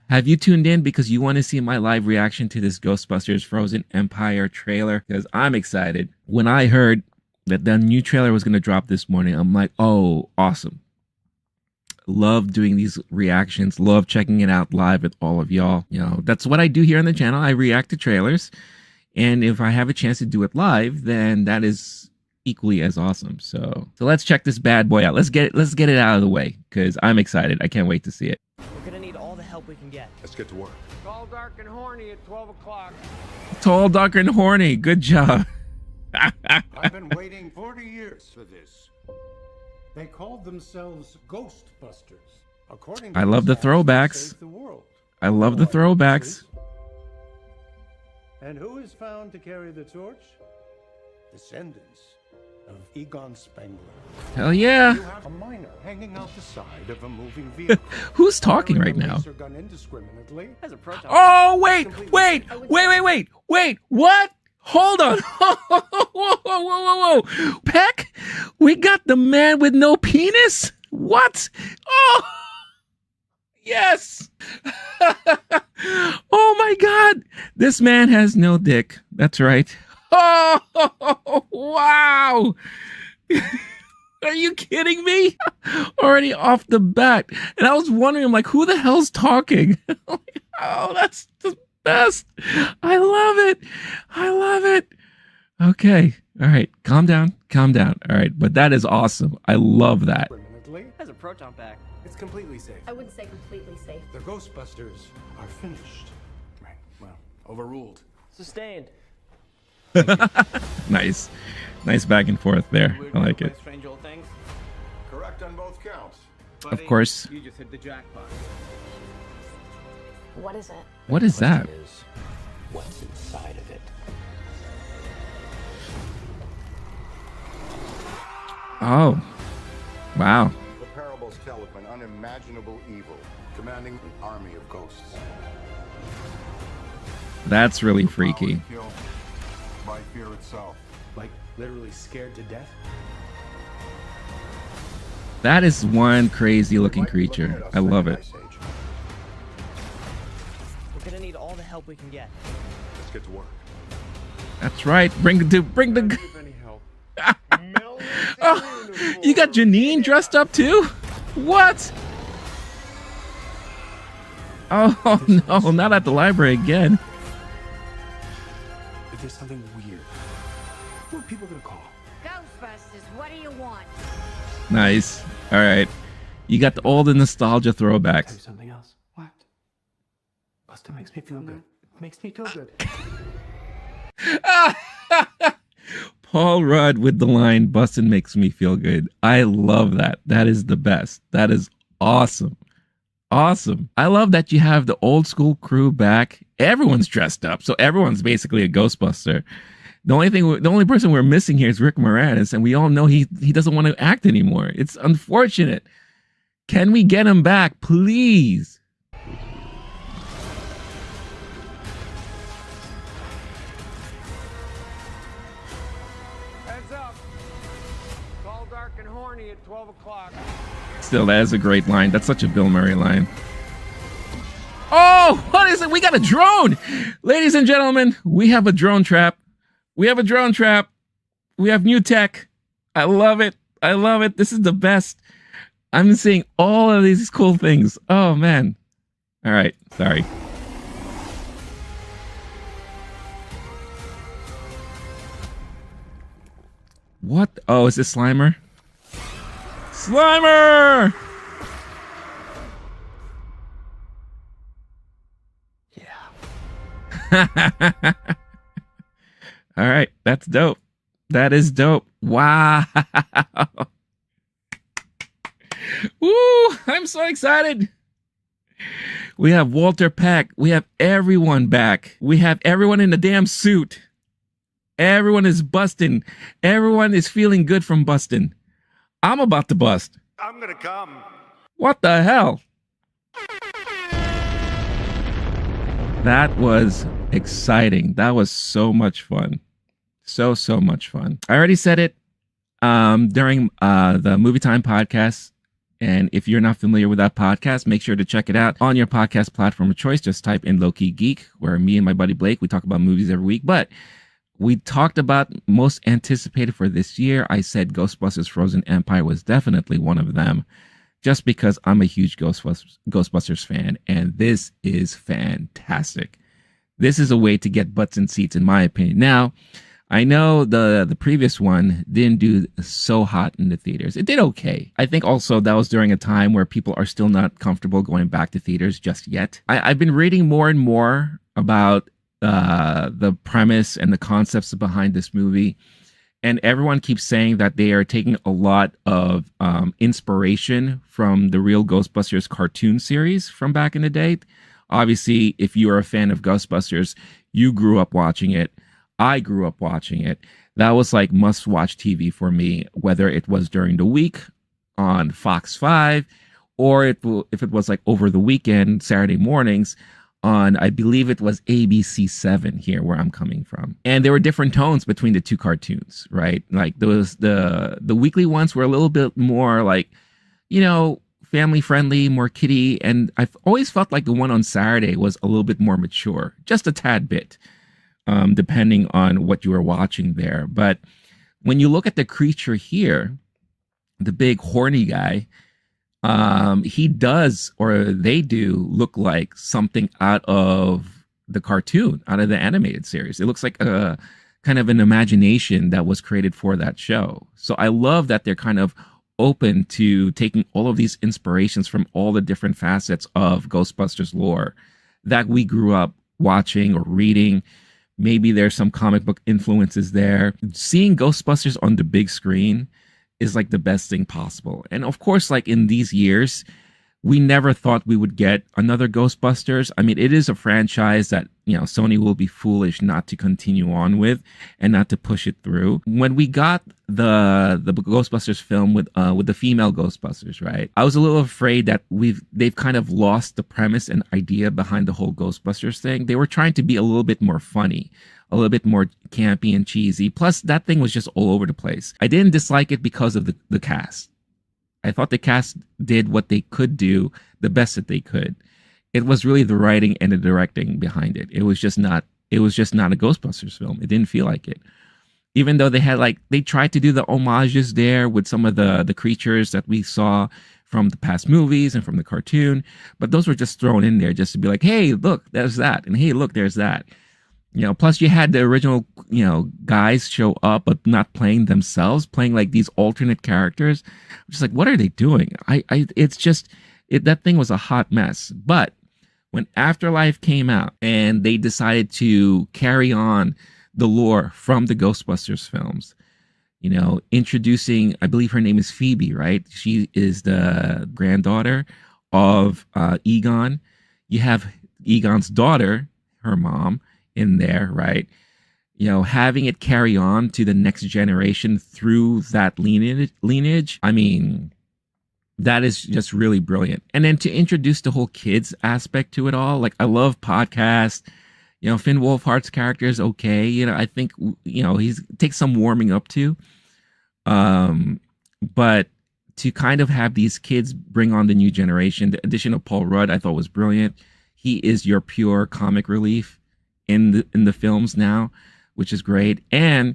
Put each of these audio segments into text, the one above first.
Have you tuned in because you want to see my live reaction to this Ghostbusters Frozen Empire trailer? Because I'm excited. When I heard that the new trailer was going to drop this morning, I'm like, oh, awesome. Love doing these reactions. Love checking it out live with all of y'all. You know, that's what I do here on the channel. I react to trailers. And if I have a chance to do it live, then that is equally as awesome. So let's check this bad boy out. Let's get it out of the way because I'm excited. I can't wait to see it. We're gonna need all the help we can get. Let's get to work. Tall, dark, and horny at 12 o'clock. Tall, dark, and horny. Good job. I've been waiting 40 years for this. They called themselves Ghostbusters. According to I love the throwbacks. save the world. I love the throwbacks. And who is found to carry the torch? Descendants of Egon Spengler. Hell yeah. You have a miner hanging out the side of a moving vehicle. Who's talking right now? Laser gun indiscriminately. As a proton. Oh, wait. What? Hold on. Whoa. Peck, we got the man with no penis? What? Oh, yes. Oh my God. This man has no dick. That's right. Oh, wow. Are you kidding me? Already off the bat. And I was wondering, I'm like, who the hell's talking? Oh, that's the best. I love it. Okay. All right. Calm down. All right. But that is awesome. I love that. Has a proton pack. It's completely safe. I wouldn't say completely safe. The Ghostbusters are finished. Right. Well, overruled. Sustained. Nice back and forth there. I like it. Strange old things. Correct on both counts. Of course. You just hit the jackpot. What is it? What is that? What's inside of it? Oh, wow. The parables tell of an unimaginable evil commanding an army of ghosts. That's really freaky. Killed by fear itself. Like literally scared to death? That is one crazy looking creature. I love it. We're gonna need all the help we can get. Let's get to work. That's right. Bring the. If any help. Oh, you got Janine dressed up too? What? Oh no, not at the library again. If there's something weird, who are people gonna call? Ghostbusters, what do you want? Nice. All right. You got the old nostalgia Tell you throwbacks. something else. What? Bustin makes me feel good. Makes me feel good. Paul Rudd with the line, Bustin makes me feel good. I love that. That is the best. That is awesome. Awesome. I love that you have the old school crew back. Everyone's dressed up. So everyone's basically a Ghostbuster. The only person we're missing here is Rick Moranis, and we all know he doesn't want to act anymore. It's unfortunate. Can we get him back, please? Heads up. Tall, dark, and horny at 12 o'clock. Still, that is a great line. That's such a Bill Murray line. Oh, what is it? We got a drone. Ladies and gentlemen, we have a drone trap. We have new tech. I love it. This is the best. I'm seeing all of these cool things. Oh, man. All right. Sorry. What? Oh, is this Slimer? Slimer! Yeah. All right. That's dope. That is dope. Wow. Woo! I'm so excited. We have Walter Peck. We have everyone back. We have everyone in the damn suit. Everyone is busting. Everyone is feeling good from busting. I'm about to bust. I'm gonna come. What the hell? That was exciting. That was so much fun. So much fun. I already said it during the Movie Time podcast. And if you're not familiar with that podcast, make sure to check it out on your podcast platform of choice. Just type in LOWKEY Geek, where me and my buddy Blake, we talk about movies every week. But we talked about most anticipated for this year. I said Ghostbusters Frozen Empire was definitely one of them, just because I'm a huge Ghostbusters fan. And this is fantastic. This is a way to get butts in seats, in my opinion. Now, I know the previous one didn't do so hot in the theaters. It did okay. I think also that was during a time where people are still not comfortable going back to theaters just yet. I've been reading more and more about the premise and the concepts behind this movie. And everyone keeps saying that they are taking a lot of inspiration from the real Ghostbusters cartoon series from back in the day. Obviously, if you are a fan of Ghostbusters, you grew up watching it. I grew up watching it. That was like must-watch TV for me, whether it was during the week on Fox 5 or if it was like over the weekend, Saturday mornings on, I believe it was ABC 7 here where I'm coming from. And there were different tones between the two cartoons, right? Like those the weekly ones were a little bit more like, you know, family friendly, more kiddie, and I've always felt like the one on Saturday was a little bit more mature, just a tad bit, depending on what you were watching there. But when you look at the creature here, the big horny guy, he does, or they do, look like something out of the cartoon, out of the animated series. It looks like a kind of an imagination that was created for that show. So I love that they're kind of open to taking all of these inspirations from all the different facets of Ghostbusters lore that we grew up watching or reading. Maybe there's some comic book influences there. Seeing Ghostbusters on the big screen is like the best thing possible. And of course, like in these years, we never thought we would get another Ghostbusters. I mean, it is a franchise that, you know, Sony will be foolish not to continue on with and not to push it through. When we got the Ghostbusters film with the female Ghostbusters, right? I was a little afraid that they've kind of lost the premise and idea behind the whole Ghostbusters thing. They were trying to be a little bit more funny, a little bit more campy and cheesy. Plus, that thing was just all over the place. I didn't dislike it because of the cast. I thought the cast did what they could do, the best that they could. It was really the writing and the directing behind it. It was just not a Ghostbusters film. It didn't feel like it. Even though they tried to do the homages there with some of the creatures that we saw from the past movies and from the cartoon, but those were just thrown in there just to be like, hey, look, there's that, and hey, look, there's that. You know, plus you had the original, you know, guys show up, but not playing themselves, playing like these alternate characters. I'm just like, what are they doing? That thing was a hot mess. But when Afterlife came out and they decided to carry on the lore from the Ghostbusters films, you know, introducing, I believe her name is Phoebe, right? She is the granddaughter of Egon. You have Egon's daughter, her mom, in there, right? You know, having it carry on to the next generation through that lineage. I mean, that is just really brilliant. And then to introduce the whole kids aspect to it all, like I love podcasts. You know, Finn Wolfhard's character is okay. You know, I think, you know, he takes some warming up to. But to kind of have these kids bring on the new generation, the addition of Paul Rudd, I thought was brilliant. He is your pure comic relief in the films now, which is great. And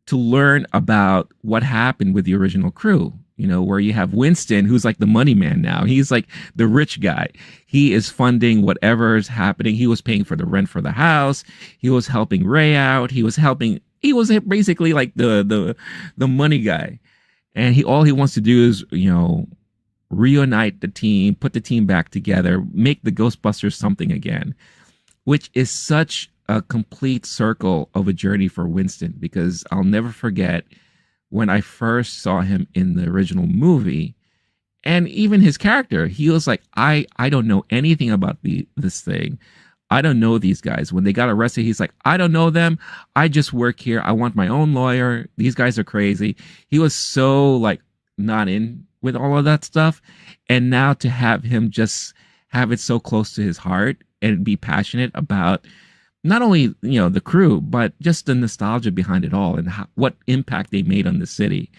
to learn about what happened with the original crew, you know, where you have Winston, who's like the money man now. He's like the rich guy. He is funding whatever is happening. He was paying for the rent for the house. He was helping Ray out. He was basically like the money guy. And all he wants to do is, you know, reunite the team, put the team back together, make the Ghostbusters something again, which is such a complete circle of a journey for Winston, because I'll never forget when I first saw him in the original movie, and even his character, he was like, I don't know anything about this thing. I don't know these guys. When they got arrested, he's like, I don't know them. I just work here. I want my own lawyer. These guys are crazy. He was so like not in with all of that stuff. And now to have him just have it so close to his heart and be passionate about not only, you know, the crew, but just the nostalgia behind it all and what impact they made on the city.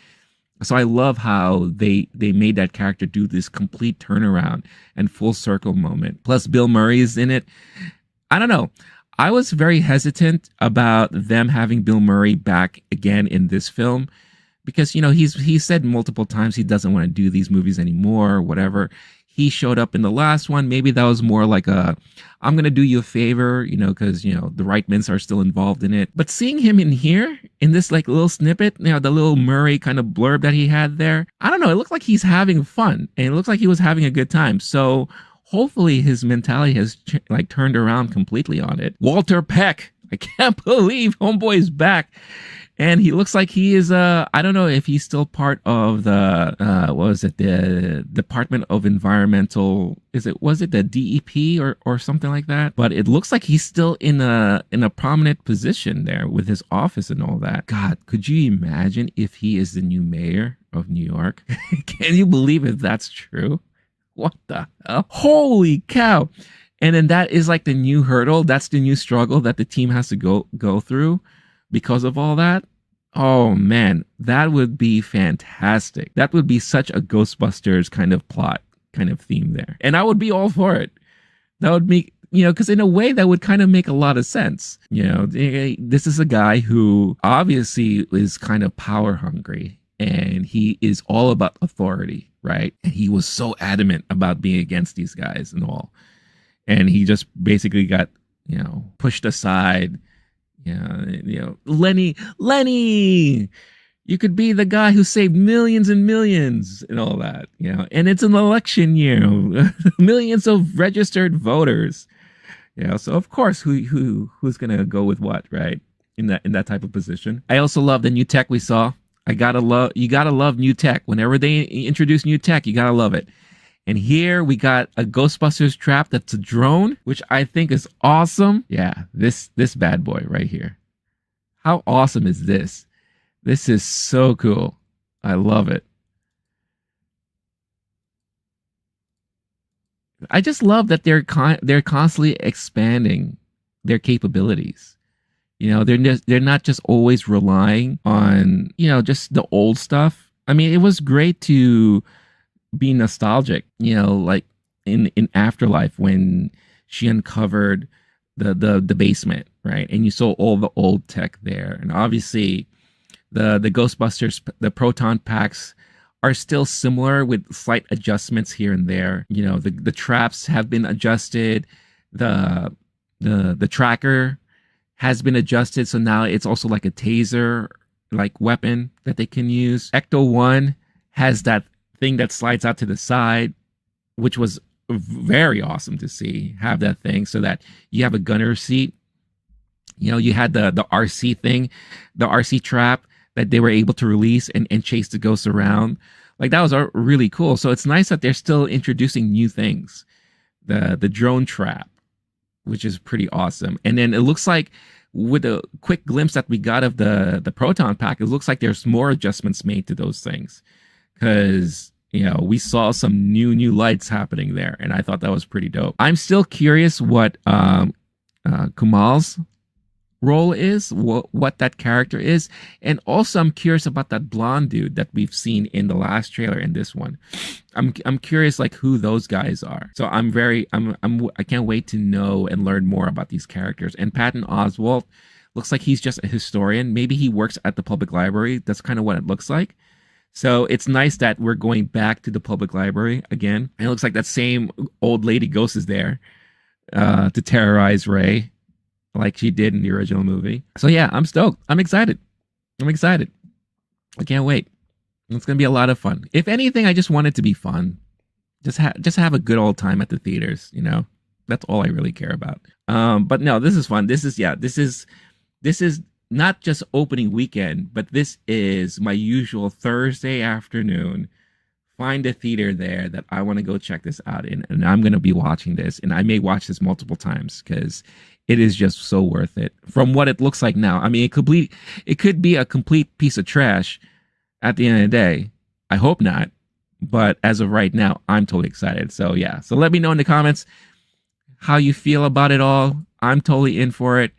So I love how they made that character do this complete turnaround and full circle moment. Plus Bill Murray is in it. I don't know. I was very hesitant about them having Bill Murray back again in this film because, you know, he said multiple times he doesn't want to do these movies anymore or whatever. He showed up in the last one. Maybe that was more like I'm going to do you a favor, you know, because, you know, the Reitmans are still involved in it. But seeing him in here, in this like little snippet, you know, the little Murray kind of blurb that he had there, I don't know. It looked like he's having fun and it looks like he was having a good time. So hopefully his mentality has turned around completely on it. Walter Peck. I can't believe Homeboy is back. And he looks like he is, I don't know if he's still part of the, the Department of Environmental, was it the DEP or something like that? But it looks like he's still in a prominent position there with his office and all that. God, could you imagine if he is the new mayor of New York? Can you believe if that's true? What the hell? Holy cow. And then that is like the new hurdle. That's the new struggle that the team has to go through because of all that. Oh man, that would be fantastic. That would be such a Ghostbusters kind of plot, kind of theme there. And I would be all for it. That would make, you know, because in a way that would kind of make a lot of sense. You know, this is a guy who obviously is kind of power hungry and he is all about authority, right? And he was so adamant about being against these guys and all. And he just basically got, you know, pushed aside. Yeah, you know, Lenny, you could be the guy who saved millions and millions and all that, you know, and it's an election year, millions of registered voters, you know, so of course, who's going to go with what, right? In that type of position. I also love the new tech we saw. You gotta love new tech. Whenever they introduce new tech, you gotta love it. And here we got a Ghostbusters trap that's a drone, which I think is awesome. Yeah, this bad boy right here. How awesome is this? This is so cool. I love it. I just love that they're constantly expanding their capabilities. You know, they're not just always relying on, you know, just the old stuff. I mean, it was great to be nostalgic, you know, like in Afterlife when she uncovered the basement, right? And you saw all the old tech there. And obviously the Ghostbusters, the proton packs are still similar with slight adjustments here and there. You know, the traps have been adjusted. The tracker has been adjusted. So now it's also like a taser like weapon that they can use. Ecto 1 has that thing that slides out to the side, which was very awesome to see, have that thing so that you have a gunner seat. You know, you had the RC thing, the RC trap that they were able to release and chase the ghosts around. Like that was really cool. So it's nice that they're still introducing new things. The drone trap, which is pretty awesome. And then it looks like with a quick glimpse that we got of the proton pack, it looks like there's more adjustments made to those things. Because, you know, we saw some new lights happening there, and I thought that was pretty dope. I'm still curious what Kumal's role is, what that character is, and also I'm curious about that blonde dude that we've seen in the last trailer in this one. I'm curious like who those guys are. So I can't wait to know and learn more about these characters. And Patton Oswalt looks like he's just a historian. Maybe he works at the public library. That's kind of what it looks like. So it's nice that we're going back to the public library again. And it looks like that same old lady ghost is there to terrorize Ray like she did in the original movie. So yeah, I'm stoked. I'm excited. I can't wait. It's going to be a lot of fun. If anything, I just want it to be fun. Just have a good old time at the theaters, you know? That's all I really care about. But no, this is fun. This is not just opening weekend, but this is my usual Thursday afternoon. Find a theater there that I want to go check this out in, and I'm going to be watching this, and I may watch this multiple times because it is just so worth it. From what it looks like now, I mean, it could be a complete piece of trash at the end of the day. I hope not, but as of right now, I'm totally excited. So yeah, so let me know in the comments how you feel about it all. I'm totally in for it.